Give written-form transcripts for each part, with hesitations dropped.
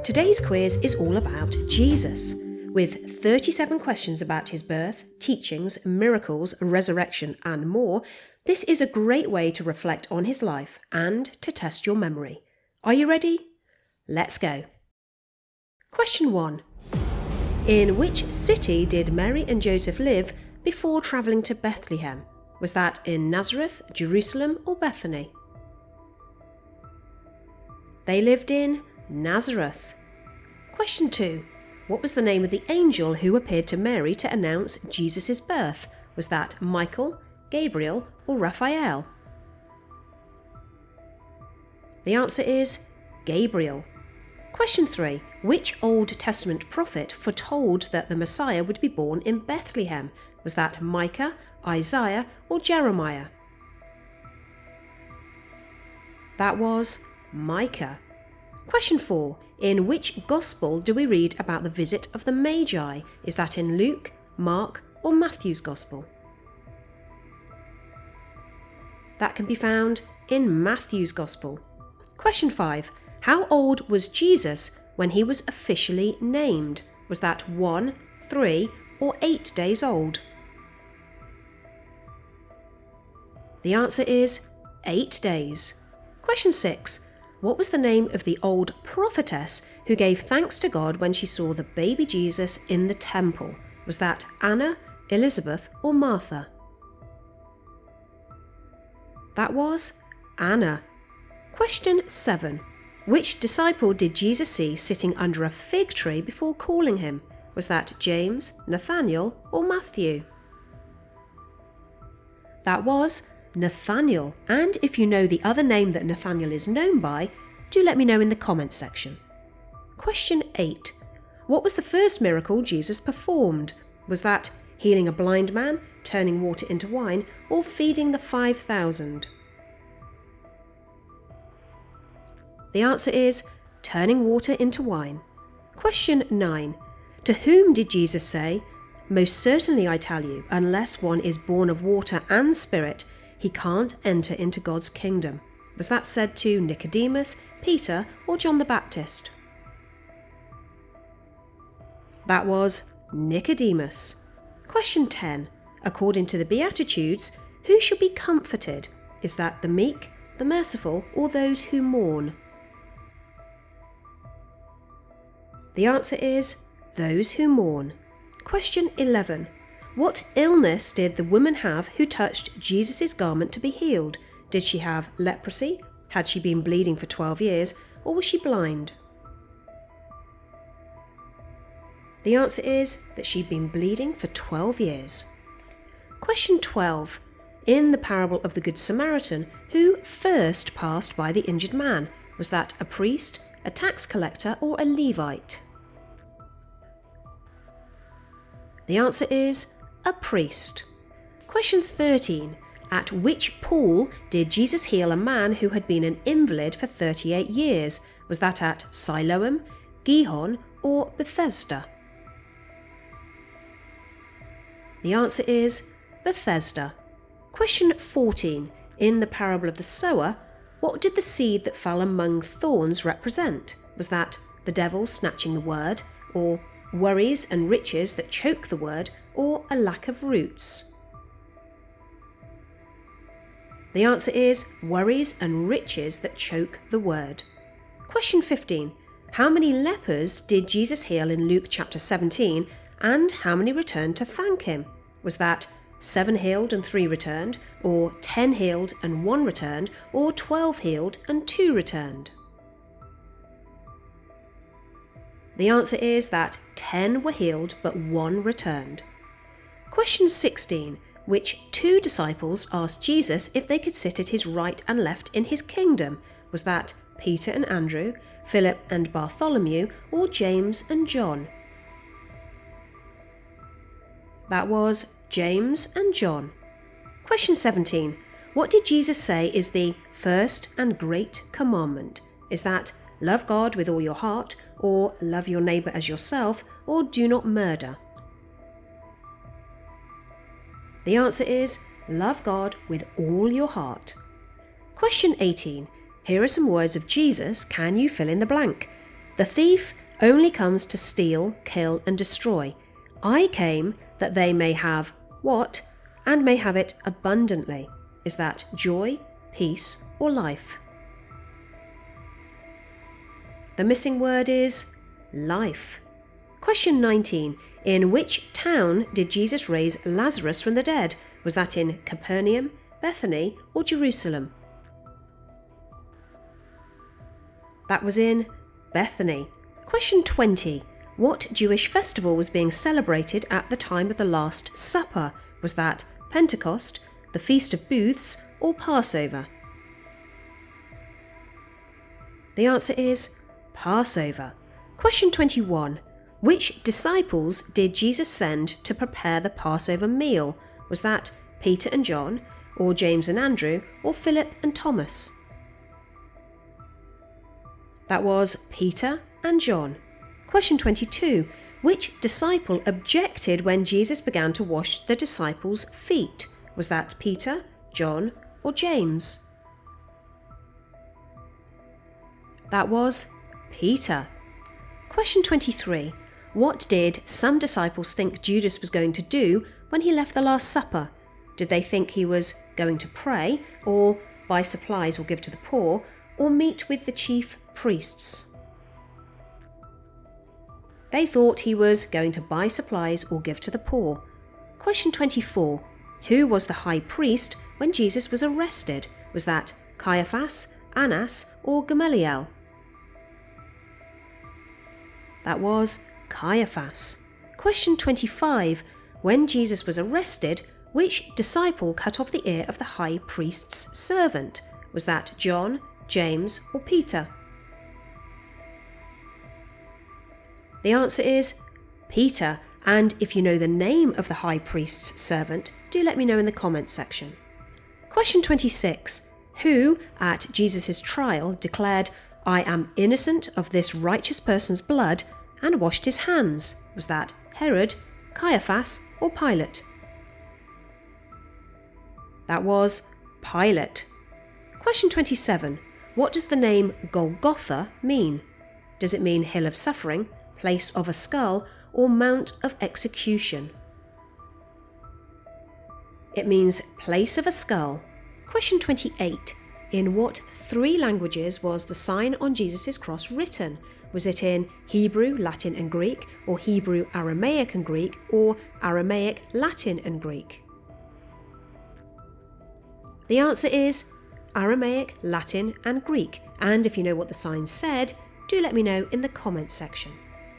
Today's quiz is all about Jesus, with 37 questions about his birth, teachings, miracles, resurrection, and more. This is a great way to reflect on his life and to test your memory. Are you ready? Let's go. Question 1. In which city did Mary and Joseph live before travelling to Bethlehem? Was that in Nazareth, Jerusalem, or Bethany? They lived in Nazareth. Question 2. What was the name of the angel who appeared to Mary to announce Jesus' birth? Was that Michael, Gabriel, or Raphael? The answer is Gabriel. Question 3. Which Old Testament prophet foretold that the Messiah would be born in Bethlehem? Was that Micah, Isaiah, or Jeremiah? That was Micah. Question 4. In which Gospel do we read about the visit of the Magi? Is that in Luke, Mark, or Matthew's Gospel? That can be found in Matthew's Gospel. Question 5. How old was Jesus when he was officially named? Was that 1, 3, or 8 days old? The answer is 8 days. Question 6. What was the name of the old prophetess who gave thanks to God when she saw the baby Jesus in the temple? Was that Anna, Elizabeth, or Martha? That was Anna. Question 7. Which disciple did Jesus see sitting under a fig tree before calling him? Was that James, Nathanael, or Matthew? That was Nathanael, and if you know the other name that Nathanael is known by, do let me know in the comments section. Question 8. What was the first miracle Jesus performed? Was that healing a blind man, turning water into wine, or feeding the 5,000? The answer is turning water into wine. Question 9. To whom did Jesus say, "Most certainly I tell you, unless one is born of water and spirit, he can't enter into God's kingdom"? Was that said to Nicodemus, Peter, or John the Baptist? That was Nicodemus. Question 10. According to the Beatitudes, who should be comforted? Is that the meek, the merciful, or those who mourn? The answer is those who mourn. Question 11. What illness did the woman have who touched Jesus' garment to be healed? Did she have leprosy? Had she been bleeding for 12 years? Or was she blind? The answer is that she'd been bleeding for 12 years. Question 12. In the parable of the Good Samaritan, who first passed by the injured man? Was that a priest, a tax collector, or a Levite? The answer is a priest. Question 13. At which pool did Jesus heal a man who had been an invalid for 38 years? Was that at Siloam, Gihon, or Bethesda? The answer is Bethesda. Question 14. In the parable of the sower, what did the seed that fell among thorns represent? Was that the devil snatching the word, or worries and riches that choke the word, or a lack of roots? The answer is worries and riches that choke the word. Question 15. How many lepers did Jesus heal in Luke chapter 17, and how many returned to thank him? Was that 7 healed and 3 returned, or 10 healed and 1 returned, or 12 healed and 2 returned? The answer is that 10 were healed but 1 returned. Question 16. Which 2 disciples asked Jesus if they could sit at his right and left in his kingdom? Was that Peter and Andrew, Philip and Bartholomew, or James and John? That was James and John. Question 17. What did Jesus say is the first and great commandment? Is that love God with all your heart, or love your neighbour as yourself, or do not murder? The answer is love God with all your heart. Question 18. Here are some words of Jesus. Can you fill in the blank? The thief only comes to steal, kill, and destroy. I came that they may have what? And may have it abundantly. Is that joy, peace, or life? The missing word is life. Question 19. In which town did Jesus raise Lazarus from the dead? Was that in Capernaum, Bethany, or Jerusalem? That was in Bethany. Question 20. What Jewish festival was being celebrated at the time of the Last Supper? Was that Pentecost, the Feast of Booths, or Passover? The answer is Passover. Question 21. Which disciples did Jesus send to prepare the Passover meal? Was that Peter and John, or James and Andrew, or Philip and Thomas? That was Peter and John. Question 22. Which disciple objected when Jesus began to wash the disciples' feet? Was that Peter, John, or James? That was Peter. Question 23. What did some disciples think Judas was going to do when he left the Last Supper? Did they think he was going to pray, or buy supplies or give to the poor, or meet with the chief priests? They thought he was going to buy supplies or give to the poor. Question 24. Who was the high priest when Jesus was arrested? Was that Caiaphas, Annas, or Gamaliel? That was Caiaphas. Question 25. When Jesus was arrested, which disciple cut off the ear of the high priest's servant? Was that John, James, or Peter? The answer is Peter, and if you know the name of the high priest's servant, do let me know in the comments section. Question 26. Who, at Jesus' trial, declared, "I am innocent of this righteous person's blood," and washed his hands? Was that Herod, Caiaphas, or Pilate? That was Pilate. Question 27. What does the name Golgotha mean? Does it mean hill of suffering, place of a skull, or mount of execution? It means place of a skull. Question 28. In what 3 languages was the sign on Jesus' cross written? Was it in Hebrew, Latin and Greek, or Hebrew, Aramaic and Greek, or Aramaic, Latin and Greek? The answer is Aramaic, Latin and Greek, and if you know what the sign said, do let me know in the comments section.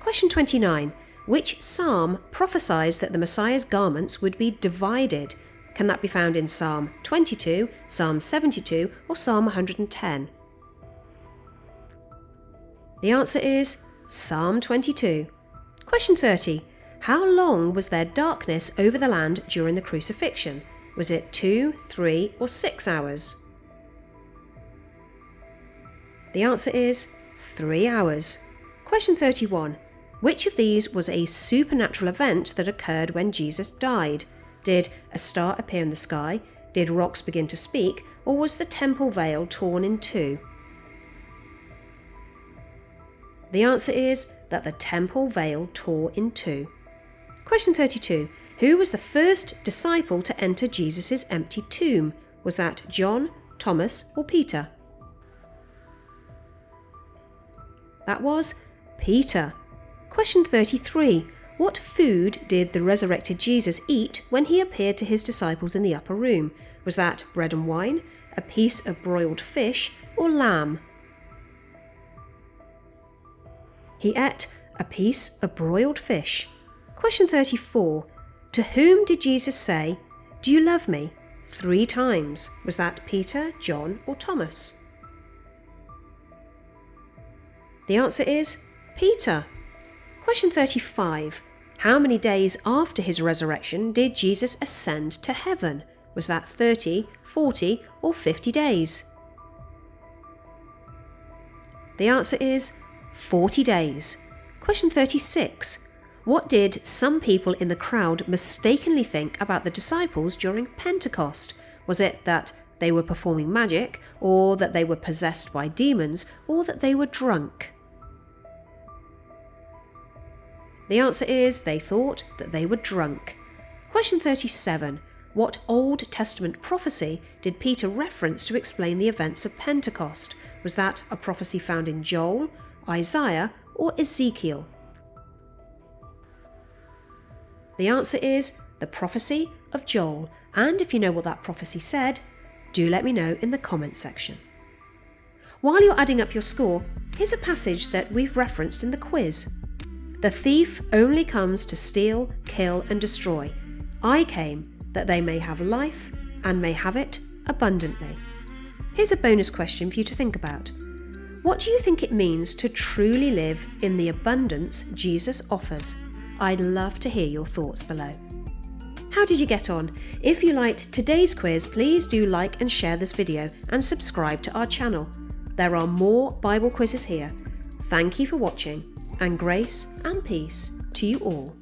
Question 29. Which psalm prophesies that the Messiah's garments would be divided? Can that be found in Psalm 22, Psalm 72, or Psalm 110? The answer is Psalm 22. Question 30. How long was there darkness over the land during the crucifixion? Was it 2, 3, or 6 hours? The answer is 3 hours. Question 31. Which of these was a supernatural event that occurred when Jesus died? Did a star appear in the sky? Did rocks begin to speak? Or was the temple veil torn in two? The answer is that the temple veil tore in two. Question 32. Who was the first disciple to enter Jesus' empty tomb? Was that John, Thomas, or Peter? That was Peter. Question 33. What food did the resurrected Jesus eat when he appeared to his disciples in the upper room? Was that bread and wine, a piece of broiled fish, or lamb? He ate a piece of broiled fish. Question 34. To whom did Jesus say, "Do you love me?" 3 times? Was that Peter, John, or Thomas? The answer is Peter. Question 35. How many days after his resurrection did Jesus ascend to heaven? Was that 30, 40, or 50 days? The answer is 40 days. Question 36. What did some people in the crowd mistakenly think about the disciples during Pentecost? Was it that they were performing magic, or that they were possessed by demons, or that they were drunk? The answer is they thought that they were drunk. Question 37. What Old Testament prophecy did Peter reference to explain the events of Pentecost? Was that a prophecy found in Joel, Isaiah, or Ezekiel? The answer is the prophecy of Joel, and if you know what that prophecy said, do let me know in the comments section. While you're adding up your score, here's a passage that we've referenced in the quiz. The thief only comes to steal, kill, and destroy. I came that they may have life and may have it abundantly. Here's a bonus question for you to think about. What do you think it means to truly live in the abundance Jesus offers? I'd love to hear your thoughts below. How did you get on? If you liked today's quiz, please do like and share this video and subscribe to our channel. There are more Bible quizzes here. Thank you for watching, and grace and peace to you all.